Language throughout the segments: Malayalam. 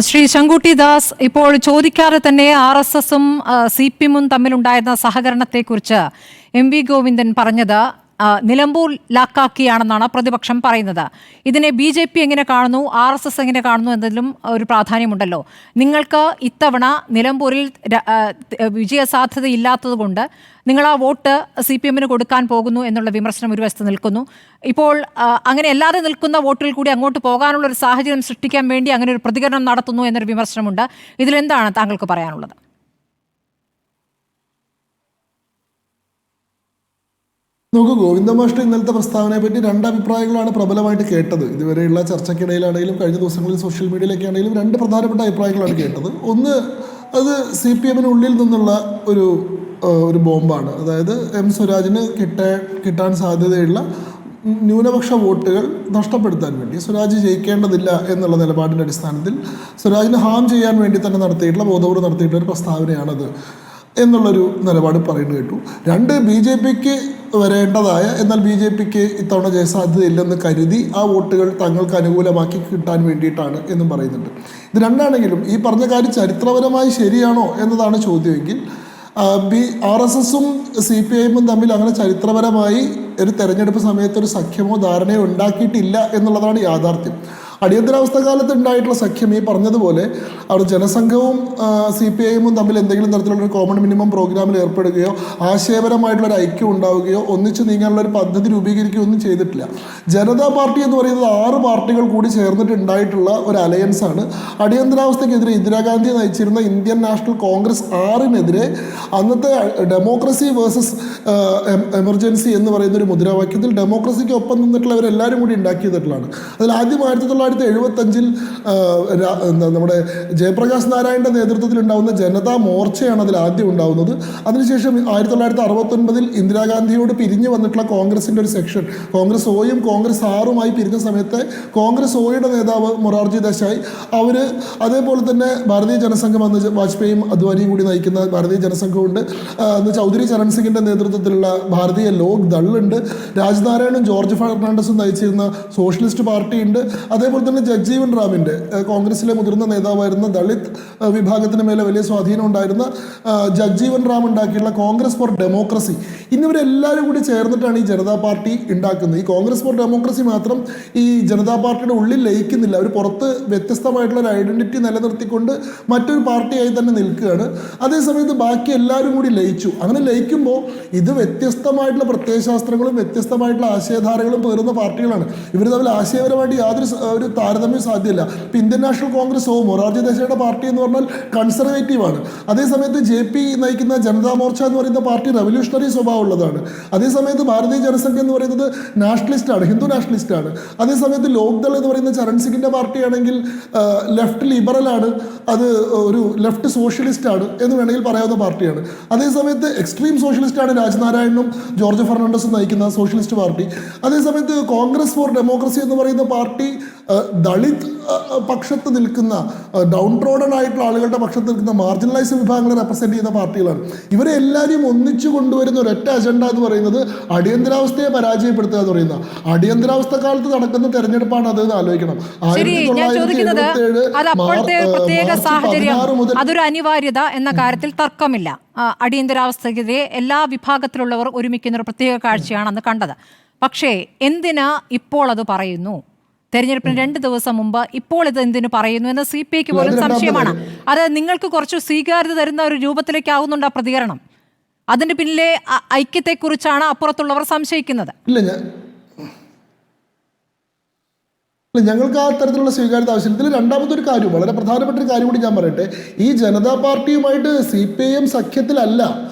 ശ്രീ ശങ്കുട്ടി ദാസ്, ഇപ്പോൾ ചോദിക്കാതെ തന്നെ RSSും CPM-ഉം തമ്മിലുണ്ടായിരുന്ന സഹകരണത്തെക്കുറിച്ച് MV ഗോവിന്ദൻ പറഞ്ഞത് നിലമ്പൂർ ലാക്കാക്കിയാണെന്നാണ് പ്രതിപക്ഷം പറയുന്നത്. ഇതിനെ BJP എങ്ങനെ കാണുന്നു, RSS എങ്ങനെ കാണുന്നു എന്നതിലും ഒരു പ്രാധാന്യമുണ്ടല്ലോ. നിങ്ങൾക്ക് ഇത്തവണ നിലമ്പൂരിൽ വിജയസാധ്യതയില്ലാത്തതുകൊണ്ട് നിങ്ങൾ ആ വോട്ട് CPM-ന് കൊടുക്കാൻ പോകുന്നു എന്നുള്ള വിമർശനം ഒരു വശത്ത് നിൽക്കുന്നു. ഇപ്പോൾ അങ്ങനെ അല്ലാതെ നിൽക്കുന്ന വോട്ടുകൾ കൂടി അങ്ങോട്ട് പോകാനുള്ള ഒരു സാഹചര്യം സൃഷ്ടിക്കാൻ വേണ്ടി അങ്ങനെ ഒരു പ്രതികരണം നടത്തുന്നു എന്നൊരു വിമർശനമുണ്ട്. ഇതിലെന്താണ് താങ്കൾക്ക് പറയാനുള്ളത്? നമുക്ക് ഗോവിന്ദമാഷ്ട ഇന്നലത്തെ പ്രസ്താവനയെ പറ്റി രണ്ട് അഭിപ്രായങ്ങളാണ് പ്രബലമായിട്ട് കേട്ടത്. ഇതുവരെയുള്ള ചർച്ചയ്ക്കിടയിലാണെങ്കിലും കഴിഞ്ഞ ദിവസങ്ങളിൽ സോഷ്യൽ മീഡിയയിലൊക്കെ ആണെങ്കിലും രണ്ട് പ്രധാനപ്പെട്ട അഭിപ്രായങ്ങളാണ് കേട്ടത്. ഒന്ന്, അത് CPM-നുള്ളിൽ നിന്നുള്ള ഒരു ബോംബാണ്. അതായത് M സ്വരാജിന് കിട്ടാൻ സാധ്യതയുള്ള ന്യൂനപക്ഷ വോട്ടുകൾ നഷ്ടപ്പെടുത്താൻ വേണ്ടി, സ്വരാജ് ജയിക്കേണ്ടതില്ല എന്നുള്ള നിലപാടിൻ്റെ അടിസ്ഥാനത്തിൽ സ്വരാജിന് ഹാം ചെയ്യാൻ വേണ്ടി തന്നെ ബോധപൂർവ്വം നടത്തിയിട്ടുള്ള ഒരു പ്രസ്താവനയാണത് എന്നുള്ളൊരു നിലപാട് പറയുന്നത് കേട്ടു. രണ്ട്, BJPക്ക് വരേണ്ടതായ എന്നാൽ BJPക്ക് ഇത്തവണ ജയസാധ്യതയില്ലെന്ന് കരുതി ആ വോട്ടുകൾ തങ്ങൾക്ക് അനുകൂലമാക്കി കിട്ടാൻ വേണ്ടിയിട്ടാണ് എന്നും പറയുന്നുണ്ട്. ഇത് രണ്ടാണെങ്കിലും ഈ പറഞ്ഞ കാര്യം ചരിത്രപരമായി ശരിയാണോ എന്നതാണ് ചോദ്യമെങ്കിൽ RSSും CPI-ഉം തമ്മിൽ അങ്ങനെ ചരിത്രപരമായി ഒരു തെരഞ്ഞെടുപ്പ് സമയത്ത് ഒരു സഖ്യമോ ധാരണയോ ഉണ്ടാക്കിയിട്ടില്ല എന്നുള്ളതാണ് യാഥാർത്ഥ്യം. അടിയന്തരാവസ്ഥ കാലത്ത് ഉണ്ടായിട്ടുള്ള സഖ്യം ഈ പറഞ്ഞതുപോലെ അവിടെ ജനസംഘവും CPI-ഉം തമ്മിൽ എന്തെങ്കിലും തരത്തിലുള്ള ഒരു കോമൺ മിനിമം പ്രോഗ്രാമിൽ ഏർപ്പെടുകയോ ആശയപരമായിട്ടുള്ളൊരു ഐക്യം ഉണ്ടാവുകയോ ഒന്നിച്ചു നീങ്ങാനുള്ള ഒരു പദ്ധതി രൂപീകരിക്കുകയോ ഒന്നും ചെയ്തിട്ടില്ല. ജനതാ പാർട്ടി എന്ന് പറയുന്നത് 6 പാർട്ടികൾ കൂടി ചേർന്നിട്ടുണ്ടായിട്ടുള്ള ഒരു അലയൻസാണ്. അടിയന്തരാവസ്ഥയ്ക്കെതിരെ ഇന്ദിരാഗാന്ധി നയിച്ചിരുന്ന ഇന്ത്യൻ നാഷണൽ കോൺഗ്രസ് 6-നെതിരെ അന്നത്തെ ഡെമോക്രസി വേഴ്സസ് എമർജൻസി എന്ന് പറയുന്ന ഒരു മുദ്രാവാക്യത്തിൽ ഡെമോക്രസിക്ക് ഒപ്പം നിന്നിട്ടുള്ളവരെല്ലാവരും കൂടി ഉണ്ടാക്കിയതിട്ടുള്ളതാണ്. അതിൽ ആദ്യം 1975 നമ്മുടെ ജയപ്രകാശ് നാരായണന്റെ നേതൃത്വത്തിൽ ഉണ്ടാകുന്ന ജനതാ മോർച്ചയാണ് അതിൽ ആദ്യം ഉണ്ടാകുന്നത്. അതിനുശേഷം 1969 ഇന്ദിരാഗാന്ധിയോട് പിരിഞ്ഞു വന്നിട്ടുള്ള കോൺഗ്രസിൻ്റെ ഒരു സെക്ഷൻ, കോൺഗ്രസ് Oയും കോൺഗ്രസ് Rുമായി പിരിഞ്ഞ സമയത്ത് കോൺഗ്രസ് Oയുടെ നേതാവ് മൊറാർജി ദേശായി, അവർ അതേപോലെ തന്നെ ഭാരതീയ ജനസംഘം അന്ന് വാജ്പേയിയും അദ്വാനിയും കൂടി നയിക്കുന്ന ഭാരതീയ ജനസംഘമുണ്ട്, അന്ന് ചൗധരി ചരൺ സിംഗിൻ്റെ നേതൃത്വത്തിലുള്ള ഭാരതീയ ലോക് ദളുണ്ട്, രാജ്നാരായണും ജോർജ് ഫെർണാണ്ടസും നയിച്ചിരുന്ന സോഷ്യലിസ്റ്റ് പാർട്ടിയുണ്ട്, അതേപോലെ തന്നെ ജഗ്ജീവൻ റാമിൻ്റെ കോൺഗ്രസിലെ മുതിർന്ന നേതാവായിരുന്ന ദളിത് വിഭാഗത്തിന് മേലെ വലിയ സ്വാധീനം ഉണ്ടായിരുന്ന ജഗ്ജീവൻ റാം ഉണ്ടാക്കിയിട്ടുള്ള കോൺഗ്രസ് ഫോർ ഡെമോക്രസി. ഇന്നിവരെല്ലാവരും കൂടി ചേർന്നിട്ടാണ് ഈ ജനതാ പാർട്ടി ഉണ്ടാക്കുന്നത്. ഈ കോൺഗ്രസ് ഫോർ ഡെമോക്രസി മാത്രം ഈ ജനതാ പാർട്ടിയുടെ ഉള്ളിൽ ലയിക്കുന്നില്ല, അവർ പുറത്ത് വ്യത്യസ്തമായിട്ടുള്ള ഒരു ഐഡന്റിറ്റി നിലനിർത്തിക്കൊണ്ട് മറ്റൊരു പാർട്ടിയായി തന്നെ നിൽക്കുകയാണ്. അതേസമയത്ത് ബാക്കി എല്ലാവരും കൂടി ലയിച്ചു. അങ്ങനെ ലയിക്കുമ്പോൾ ഇത് വ്യത്യസ്തമായിട്ടുള്ള പ്രത്യയശാസ്ത്രങ്ങളും വ്യത്യസ്തമായിട്ടുള്ള ആശയധാരകളും പേറുന്ന പാർട്ടികളാണ്. ഇവർ തമ്മിൽ ആശയപരമായിട്ട് യാതൊരു ഒരു താരതമ്യം സാധ്യമല്ല. ഇപ്പം ഇന്ത്യൻ നാഷണൽ കോൺഗ്രസ് മൊറാർജി ദേശായിയുടെ പാർട്ടി എന്ന് പറഞ്ഞാൽ കൺസർവേറ്റീവാണ്. അതേസമയത്ത് JP നയിക്കുന്ന ജനതാ മോർച്ച എന്ന് പറയുന്ന പാർട്ടി റവല്യൂഷണറി സ്വഭാവമുള്ളതാണ്. അതേസമയത്ത് ഭാരതീയ ജനസംഘം എന്ന് പറയുന്നത് നാഷണലിസ്റ്റാണ്, ഹിന്ദു നാഷണലിസ്റ്റാണ്. അതേസമയത്ത് ലോക്ദൾ എന്ന് പറയുന്ന ചരൺ സിംഗിൻ്റെ പാർട്ടിയാണെങ്കിൽ ലെഫ്റ്റ് ലിബറലാണ്, അത് ഒരു ലെഫ്റ്റ് സോഷ്യലിസ്റ്റാണ് എന്ന് വേണമെങ്കിൽ പറയാവുന്ന പാർട്ടിയാണ്. അതേസമയത്ത് എക്സ്ട്രീം സോഷ്യലിസ്റ്റാണ് രാജ്നാരായണനും ജോർജ് ഫെർണാണ്ടസും നയിക്കുന്ന സോഷ്യലിസ്റ്റ് പാർട്ടി. അതേസമയത്ത് കോൺഗ്രസ് ഫോർ ഡെമോക്രസി എന്ന് പറയുന്ന പാർട്ടി ദളിത് പക്ഷത്ത് നിൽക്കുന്ന, ഡൗൺ ട്രോഡൺ ആയിട്ടുള്ള ആളുകളുടെ പക്ഷത്ത് നിൽക്കുന്ന മാർജിനലൈസ്ഡ് വിഭാഗങ്ങളെ റെപ്രസെൻറ്റ് ചെയ്യുന്ന പാർട്ടികളാണ്. ഇവരെ എല്ലാവരെയും ഒന്നിച്ചു കൊണ്ടുവരുന്ന ഒരൊറ്റ അജണ്ട എന്ന് പറയുന്നത് അടിയന്തരാവസ്ഥയെ പരാജയപ്പെടുത്തുക എന്ന് പറയുന്ന, അടിയന്തരാവസ്ഥ കാലത്ത് നടക്കുന്ന തെരഞ്ഞെടുപ്പാണ് അത് എന്ന് ആലോചിക്കണം. 1977 അതൊരു അനിവാര്യത എന്ന കാര്യത്തിൽ തർക്കമില്ല. അടിയന്തരാവസ്ഥയ്ക്കെതിരെ എല്ലാ വിഭാഗത്തിലുള്ളവർ ഒരുമിക്കുന്ന ഒരു പ്രത്യേക കാഴ്ചയാണ് അന്ന് കണ്ടത്. പക്ഷേ എന്തിനാ ഇപ്പോൾ അത് പറയുന്നു? തെരഞ്ഞെടുപ്പിന് 2 ദിവസം മുമ്പ് ഇപ്പോൾ ഇത് എന്തിനു പറയുന്നു എന്ന് CPIക്ക് പോലും സംശയമാണ്. അത് നിങ്ങൾക്ക് കുറച്ച് സ്വീകാര്യത തരുന്ന ഒരു രൂപത്തിലേക്ക് ആവുന്നുണ്ട് ആ പ്രതികരണം. അതിന്റെ പിന്നിലെ ഐക്യത്തെക്കുറിച്ചാണ് അപ്പുറത്തുള്ളവർ സംശയിക്കുന്നത്. ഞങ്ങൾക്ക് ആ തരത്തിലുള്ള സ്വീകാര്യത ആവശ്യം. ഇതിൽ രണ്ടാമത്തെ ഒരു കാര്യം, വളരെ പ്രധാനപ്പെട്ട ഒരു കാര്യം കൂടി ഞാൻ പറയട്ടെ. ഈ ജനതാ പാർട്ടിയുമായിട്ട് CPIM സഖ്യത്തിലല്ല.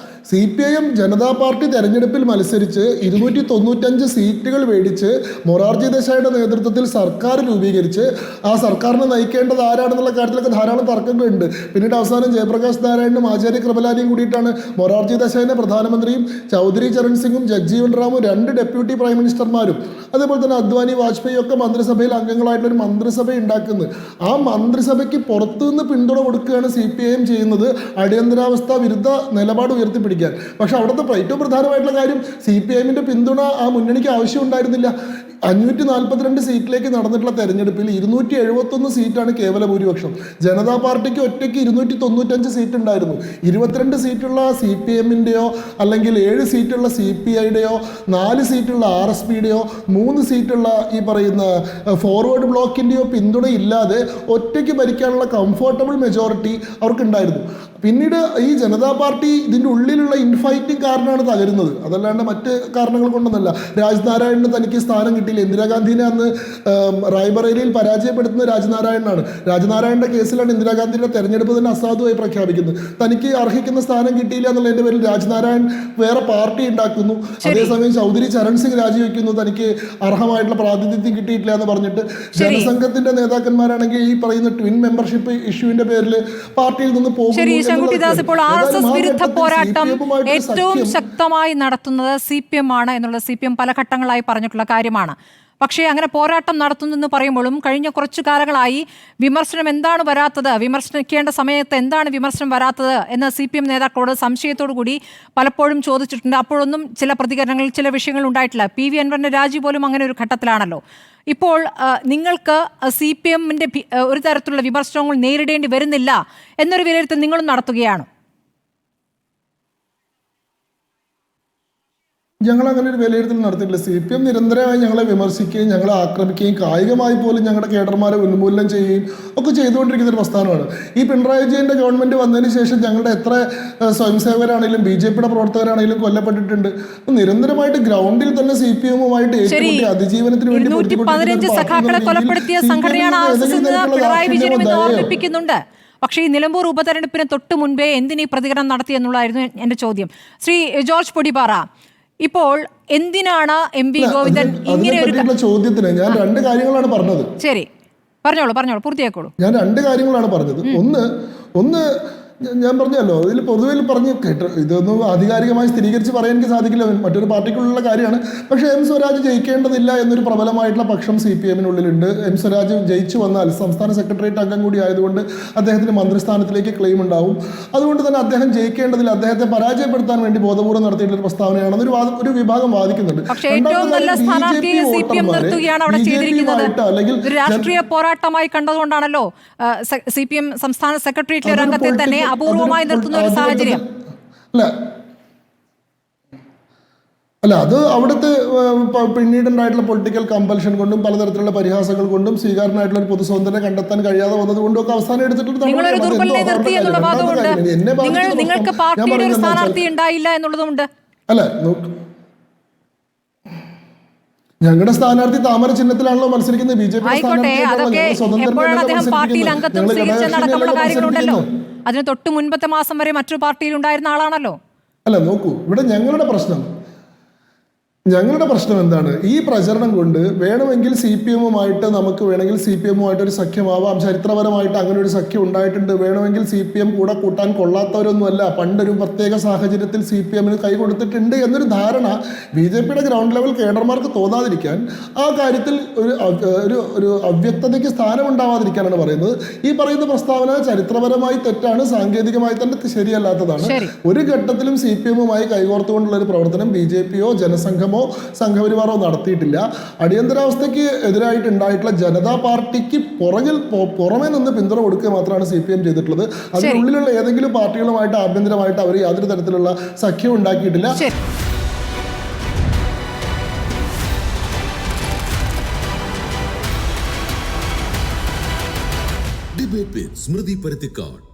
CPIM ജനതാ പാർട്ടി തെരഞ്ഞെടുപ്പിൽ മത്സരിച്ച് 295 സീറ്റുകൾ മേടിച്ച് മൊറാർജി ദേശായിയുടെ നേതൃത്വത്തിൽ സർക്കാർ രൂപീകരിച്ച് ആ സർക്കാരിനെ നയിക്കേണ്ടത് ആരാണെന്നുള്ള കാര്യത്തിലൊക്കെ ധാരാളം തർക്കങ്ങളുണ്ട്. പിന്നീട് അവസാനം ജയപ്രകാശ് നാരായണനും ആചാര്യ കൃപലാനിയും കൂടിയിട്ടാണ് മൊറാർജി ദേശായിനെ പ്രധാനമന്ത്രിയും ചൗധരി ചരൺ സിംഗും ജഗ്ജീവൻ റാമും 2 ഡെപ്യൂട്ടി പ്രൈം മിനിസ്റ്റർമാരും അതേപോലെ തന്നെ അദ്വാനി വാജ്പേയി ഒക്കെ മന്ത്രിസഭയിൽ അംഗങ്ങളായിട്ടുള്ളൊരു മന്ത്രിസഭ ഉണ്ടാക്കുന്നത്. ആ മന്ത്രിസഭയ്ക്ക് പുറത്തുനിന്ന് പിന്തുണ കൊടുക്കുകയാണ് CPIM ചെയ്യുന്നത്, അടിയന്തരാവസ്ഥ വിരുദ്ധ നിലപാട് ഉയർത്തിപ്പിടിക്കാൻ. പക്ഷെ അവിടുത്തെ ഏറ്റവും പ്രധാനമായിട്ടുള്ള കാര്യം CPIM-ന്റെ പിന്തുണ ആ മുന്നണിക്ക് ആവശ്യമുണ്ടായിരുന്നില്ല. 542 സീറ്റിലേക്ക് നടന്നിട്ടുള്ള തെരഞ്ഞെടുപ്പിൽ 271 സീറ്റാണ് കേവല ഭൂരിപക്ഷം. ജനതാ പാർട്ടിക്ക് ഒറ്റയ്ക്ക് 295 സീറ്റ് ഉണ്ടായിരുന്നു. 22 സീറ്റുള്ള CPM-ൻ്റെയോ അല്ലെങ്കിൽ 7 സീറ്റുള്ള CPI-യുടെയോ 4 സീറ്റുള്ള RSPയുടെയോ 3 സീറ്റുള്ള ഈ പറയുന്ന ഫോർവേഡ് ബ്ലോക്കിൻ്റെയോ പിന്തുണ ഇല്ലാതെ ഒറ്റയ്ക്ക് ഭരിക്കാനുള്ള കംഫർട്ടബിൾ മെജോറിറ്റി അവർക്കുണ്ടായിരുന്നു. പിന്നീട് ഈ ജനതാ പാർട്ടി ഇതിൻ്റെ ഉള്ളിലുള്ള ഇൻഫൈറ്റിംഗ് കാരണമാണ് തകരുന്നത്, അതല്ലാണ്ട് മറ്റ് കാരണങ്ങൾ കൊണ്ടൊന്നല്ല. രാജ്നാരായണന് തനിക്ക് സ്ഥാനം കിട്ടിയില്ല. ഇന്ദിരാഗാന്ധിനെ അന്ന് റായ്ബറേലിയിൽ പരാജയപ്പെടുത്തുന്ന രാജ്നാരായണനാണ്. രാജ്നാരായണന്റെ കേസിലാണ് ഇന്ദിരാഗാന്ധിയുടെ തെരഞ്ഞെടുപ്പ് തന്നെ അസാധുവായി പ്രഖ്യാപിക്കുന്നത്. തനിക്ക് അർഹിക്കുന്ന സ്ഥാനം കിട്ടിയില്ല എന്നുള്ളതിൻ്റെ പേരിൽ രാജ്നാരായൺ വേറെ പാർട്ടി ഉണ്ടാക്കുന്നു. അതേസമയം ചൗധരി ചരൺ സിംഗ് രാജിവെക്കുന്നു, തനിക്ക് അർഹമായിട്ടുള്ള പ്രാതിനിധ്യം കിട്ടിയിട്ടില്ല എന്ന് പറഞ്ഞിട്ട്. ജനസംഘത്തിന്റെ നേതാക്കന്മാരാണെങ്കിൽ ഈ പറയുന്ന ട്വിൻ മെമ്പർഷിപ്പ് ഇഷ്യൂവിന്റെ പേരിൽ പാർട്ടിയിൽ നിന്ന് പോകുന്നു. ശങ്കുട്ടിദാസ്, ഇപ്പോൾ RSS വിരുദ്ധ പോരാട്ടം ഏറ്റവും ശക്തമായി നടത്തുന്നത് CPM ആണ് എന്നുള്ളത് CPM പല ഘട്ടങ്ങളായി പറഞ്ഞിട്ടുള്ള കാര്യമാണ്. പക്ഷേ അങ്ങനെ പോരാട്ടം നടത്തുന്നെന്ന് പറയുമ്പോഴും കഴിഞ്ഞ കുറച്ചു കാലങ്ങളായി വിമർശനം എന്താണ് വരാത്തത്, വിമർശിക്കേണ്ട സമയത്ത് എന്താണ് വിമർശനം വരാത്തത് എന്ന് CPM നേതാക്കളോട് സംശയത്തോടു കൂടി പലപ്പോഴും ചോദിച്ചിട്ടുണ്ട്. അപ്പോഴൊന്നും ചില പ്രതികരണങ്ങളിൽ ചില വിഷയങ്ങൾ ഉണ്ടായിട്ടില്ല. PV അൻവറിന്റെ രാജി പോലും അങ്ങനെ ഒരു ഘട്ടത്തിലാണല്ലോ. ഇപ്പോൾ നിങ്ങൾക്ക് CPM-ന്റെ ഒരു തരത്തിലുള്ള വിമർശനങ്ങൾ നേരിടേണ്ടി വരുന്നില്ല എന്നൊരു വിലയിരുത്തൽ നിങ്ങളും നടത്തുകയാണ്. ഞങ്ങൾ അങ്ങനെ ഒരു വിലയിരുത്തൽ നടത്തിയിട്ടില്ല. CPM നിരന്തരമായി ഞങ്ങളെ വിമർശിക്കുകയും ഞങ്ങളെ ആക്രമിക്കുകയും കായികമായി പോലും ഞങ്ങളുടെ കേഡർമാരെ ഉന്മൂലനം ചെയ്യുകയും ഒക്കെ ചെയ്തുകൊണ്ടിരിക്കുന്ന ഒരു പ്രസ്ഥാനമാണ്. ഈ പിണറായി വിജയന്റെ ഗവൺമെന്റ് വന്നതിന് ശേഷം ഞങ്ങളുടെ എത്ര സ്വയംസേവകരാണെങ്കിലും BJP-യുടെ പ്രവർത്തകരാണെങ്കിലും കൊല്ലപ്പെട്ടിട്ടുണ്ട്. നിരന്തരമായിട്ട് ഗ്രൗണ്ടിൽ തന്നെ CPM-ഉമായിട്ട് ഏറ്റുമുട്ടി അതിജീവനത്തിന് വേണ്ടി ഓർമ്മിപ്പിക്കുന്നുണ്ട്. പക്ഷേ ഈ നിലമ്പൂർ ഉപതെരഞ്ഞെടുപ്പിന് തൊട്ട് മുൻപേ എന്തിനീ പ്രതികരണം നടത്തി എന്നുള്ളതായിരുന്നു എൻ്റെ ചോദ്യം. ശ്രീ ജോർജ് പൊടിപാറ, ഇപ്പോൾ എന്തിനാണ് MV ഗോവിന്ദൻ ഇങ്ങനെ ഒരു ചോദ്യത്തിന് ഞാൻ രണ്ട് കാര്യങ്ങളാണ് പറഞ്ഞത്. ശരി, പറഞ്ഞോളൂ പൂർത്തിയാക്കോളൂ. ഞാൻ രണ്ട് കാര്യങ്ങളാണ് പറഞ്ഞത്. ഒന്ന് ഞാൻ പറഞ്ഞല്ലോ, ഇതിൽ പൊതുവിൽ പറഞ്ഞു കേട്ടോ, ഇതൊന്നും ആധികാരികമായി സ്ഥിരീകരിച്ച് പറയാൻ എനിക്ക് സാധിക്കില്ല, മറ്റൊരു പാർട്ടിക്കുള്ള കാര്യമാണ്. പക്ഷേ M സ്വരാജ് ജയിക്കേണ്ടതില്ല എന്നൊരു പ്രബലമായിട്ടുള്ള പക്ഷം CPM-നുള്ളിലുണ്ട്. M സ്വരാജ് ജയിച്ചു വന്നാൽ സംസ്ഥാന സെക്രട്ടേറിയറ്റ് അംഗം കൂടി ആയതുകൊണ്ട് അദ്ദേഹത്തിന് മന്ത്രിസ്ഥാനത്തിലേക്ക് ക്ലെയിം ഉണ്ടാവും. അതുകൊണ്ട് തന്നെ അദ്ദേഹം ജയിക്കേണ്ടതില്ല, അദ്ദേഹത്തെ പരാജയപ്പെടുത്താൻ വേണ്ടി ബോധപൂർവ്വം നടത്തിയിട്ടുള്ള പ്രസ്താവനയാണെന്ന് ഒരു വിഭാഗം വാദിക്കുന്നുണ്ട്. അല്ലെങ്കിൽ രാഷ്ട്രീയ പോരാട്ടമായി കണ്ടതുകൊണ്ടാണല്ലോ CPM സംസ്ഥാന സെക്രട്ടേറിയറ്റിലെ ഒരു അംഗത്തെ തന്നെ അപൂർവമായി നിർത്തുന്ന ഒരു സാഹചര്യം. അല്ല, അത് അവിടുത്തെ പിന്നീടുണ്ടായിട്ടുള്ള പൊളിറ്റിക്കൽ കമ്പൽഷൻ കൊണ്ടും പലതരത്തിലുള്ള പരിഹാസങ്ങൾ കൊണ്ടും സ്വീകാരനായിട്ടുള്ള ഒരു പൊതുസ്വതന്ത്രനെ കണ്ടെത്താൻ കഴിയാതെ വന്നത് കൊണ്ടും ഒക്കെ അവസാനം എടുത്തിട്ടുണ്ട്. നിങ്ങൾക്ക് പാർട്ടിയുടെ ഒരു സ്ഥാനാർത്ഥി ഉണ്ടായില്ല എന്നുള്ളതുകൊണ്ട് അല്ല, ഞങ്ങളുടെ സ്ഥാനാർത്ഥി താമര ചിഹ്നത്തിലാണല്ലോ മത്സരിക്കുന്നത്. BJP അതിന് തൊട്ട് മുൻപത്തെ മാസം വരെ മറ്റൊരു പാർട്ടിയിൽ ഉണ്ടായിരുന്ന ആളാണല്ലോ. അല്ല, നോക്കൂ, ഇവിടെ ഞങ്ങളുടെ പ്രശ്നം എന്താണ്? ഈ പ്രചരണം കൊണ്ട് വേണമെങ്കിൽ CPM-ഉമായിട്ട് നമുക്ക് വേണമെങ്കിൽ CPM-ഉമായിട്ട് ഒരു സഖ്യമാവാം. ചരിത്രപരമായിട്ട് അങ്ങനെ ഒരു സഖ്യം ഉണ്ടായിട്ടുണ്ട്. വേണമെങ്കിൽ CPM കൂടെ കൂട്ടാൻ കൊള്ളാത്തവരൊന്നുമല്ല, പണ്ടൊരു പ്രത്യേക സാഹചര്യത്തിൽ CPM-ന് കൈ കൊടുത്തിട്ടുണ്ട് എന്നൊരു ധാരണ BJP-യുടെ ഗ്രൗണ്ട് ലെവൽ കേഡർമാർക്ക് തോന്നാതിരിക്കാൻ, ആ കാര്യത്തിൽ ഒരു അവ്യക്തതയ്ക്ക് സ്ഥാനമുണ്ടാവാതിരിക്കാനാണ് പറയുന്നത്. ഈ പറയുന്ന പ്രസ്താവന ചരിത്രപരമായി തെറ്റാണ്, സാങ്കേതികമായി തന്നെ ശരിയല്ലാത്തതാണ്. ഒരു ഘട്ടത്തിലും CPM-ഉമായി കൈകോർത്തുകൊണ്ടുള്ള ഒരു പ്രവർത്തനം BJP-യോ ജനസംഘം സംഘപരിവാറോ നടത്തിയിട്ടില്ല. അടിയന്തരാവസ്ഥയ്ക്ക് എതിരായിട്ടുണ്ടായിട്ടുള്ള ജനതാ പാർട്ടിക്ക് പുറമെ നിന്ന് പിന്തുണ കൊടുക്കുക മാത്രമാണ് CPM ചെയ്തിട്ടുള്ളത്. അതിനുള്ളിലുള്ള ഏതെങ്കിലും പാർട്ടികളുമായിട്ട് ആഭ്യന്തരമായിട്ട് അവർ യാതൊരു തരത്തിലുള്ള സഖ്യം ഉണ്ടാക്കിയിട്ടില്ല. ഡിബേറ്റ് വിത്ത് സ്മൃതി പരുത്തിക്കാട്.